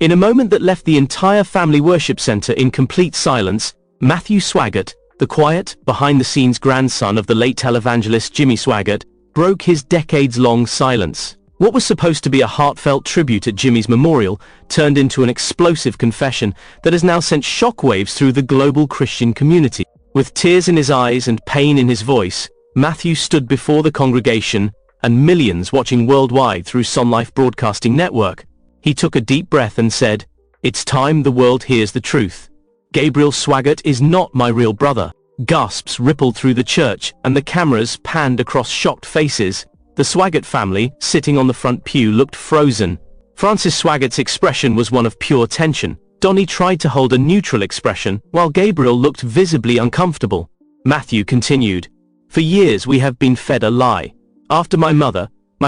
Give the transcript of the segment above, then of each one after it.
In a moment that left the entire family worship center in complete silence, Matthew Swaggart, the quiet, behind-the-scenes grandson of the late televangelist Jimmy Swaggart, broke his decades-long silence. What was supposed to be a heartfelt tribute at Jimmy's memorial turned into an explosive confession that has now sent shockwaves through the global Christian community. With tears in his eyes and pain in his voice, Matthew stood before the congregation and millions watching worldwide through Sun Life Broadcasting Network. He took a deep breath and said, "It's time the world hears the truth. Gabriel Swaggart is not my real brother." Gasps rippled through the church and the cameras panned across shocked faces. The Swaggart family, sitting on the front pew, looked frozen. Francis Swaggart's expression was one of pure tension. Donnie tried to hold a neutral expression, while Gabriel looked visibly uncomfortable. Matthew continued, "For years we have been fed a lie. After my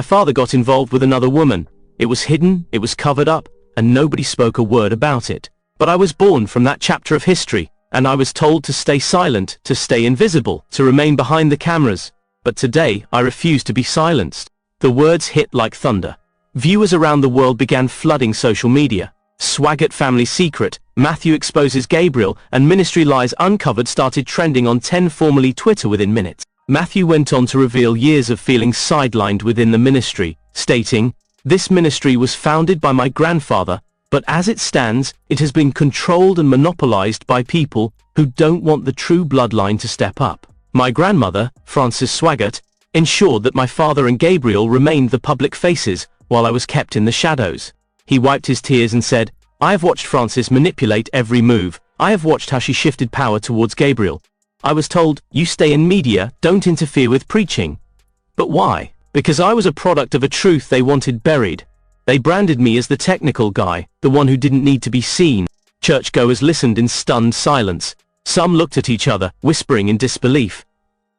father got involved with another woman. It was hidden, it was covered up, and nobody spoke a word about it. But I was born from that chapter of history, and I was told to stay silent, to stay invisible, to remain behind the cameras. But today, I refuse to be silenced." The words hit like thunder. Viewers around the world began flooding social media. Swaggart family secret, Matthew exposes Gabriel, and ministry lies uncovered started trending on 10 formerly Twitter within minutes. Matthew went on to reveal years of feeling sidelined within the ministry, stating, "This ministry was founded by my grandfather, but as it stands, it has been controlled and monopolized by people who don't want the true bloodline to step up. My grandmother, Frances Swaggart, ensured that my father and Gabriel remained the public faces while I was kept in the shadows." He wiped his tears and said, "I have watched Frances manipulate every move. I have watched how she shifted power towards Gabriel. I was told, you stay in media, don't interfere with preaching. But why? Because I was a product of a truth they wanted buried. They branded me as the technical guy, the one who didn't need to be seen." Churchgoers listened in stunned silence. Some looked at each other, whispering in disbelief.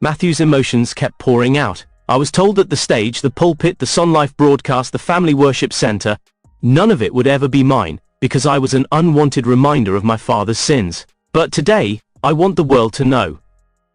Matthew's emotions kept pouring out. "I was told that the stage, the pulpit, the Sun Life broadcast, the family worship center, none of it would ever be mine, because I was an unwanted reminder of my father's sins. But today, I want the world to know.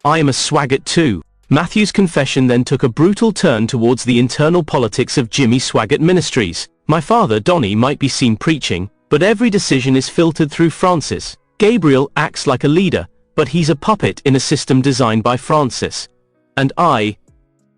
I am a Swaggart too." Matthew's confession then took a brutal turn towards the internal politics of Jimmy Swaggart Ministries. "My father, Donnie, might be seen preaching, but every decision is filtered through Francis. Gabriel acts like a leader, but he's a puppet in a system designed by Francis. And I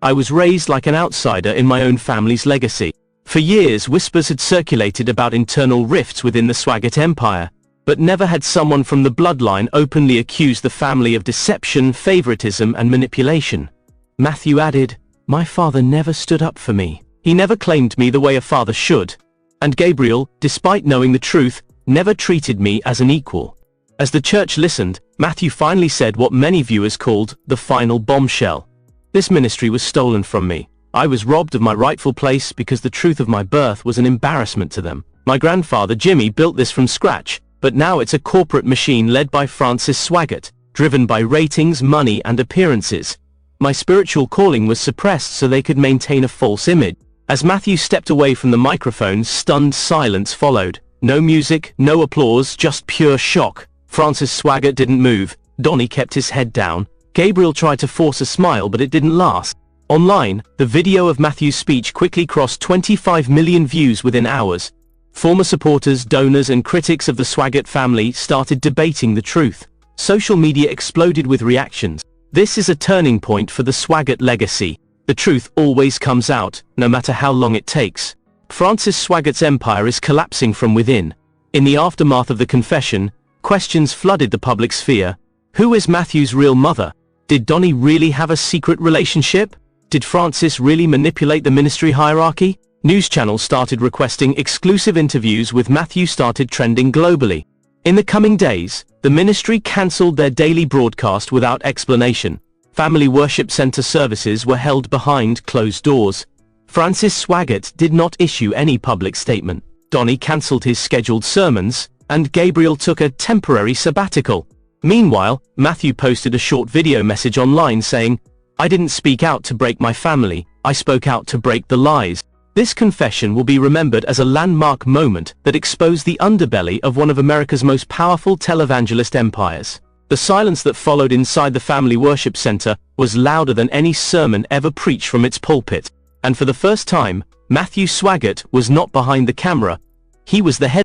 was raised like an outsider in my own family's legacy." For years, whispers had circulated about internal rifts within the Swaggart empire, but never had someone from the bloodline openly accused the family of deception, favoritism, and manipulation. Matthew added, "My father never stood up for me. He never claimed me the way a father should. And Gabriel, despite knowing the truth, never treated me as an equal." As the church listened, Matthew finally said what many viewers called the final bombshell. "This ministry was stolen from me. I was robbed of my rightful place because the truth of my birth was an embarrassment to them. My grandfather Jimmy built this from scratch, but now it's a corporate machine led by Francis Swaggart, driven by ratings, money, and appearances. My spiritual calling was suppressed so they could maintain a false image." As Matthew stepped away from the microphone, stunned silence followed. No music, no applause, just pure shock. Francis Swaggart didn't move. Donnie kept his head down. Gabriel tried to force a smile, but it didn't last. Online, the video of Matthew's speech quickly crossed 25 million views within hours. Former supporters, donors, and critics of the Swaggart family started debating the truth. Social media exploded with reactions. "This is a turning point for the Swaggart legacy. The truth always comes out, no matter how long it takes. Francis Swaggart's empire is collapsing from within." In the aftermath of the confession, questions flooded the public sphere. Who is Matthew's real mother? Did Donnie really have a secret relationship? Did Francis really manipulate the ministry hierarchy? News channels started requesting exclusive interviews with Matthew started trending globally. In the coming days, the ministry cancelled their daily broadcast without explanation. Family worship center services were held behind closed doors. Francis Swaggart did not issue any public statement. Donnie cancelled his scheduled sermons, and Gabriel took a temporary sabbatical. Meanwhile, Matthew posted a short video message online saying, "I didn't speak out to break my family, I spoke out to break the lies." This confession will be remembered as a landmark moment that exposed the underbelly of one of America's most powerful televangelist empires. The silence that followed inside the family worship center was louder than any sermon ever preached from its pulpit. And for the first time, Matthew Swaggart was not behind the camera. He was the head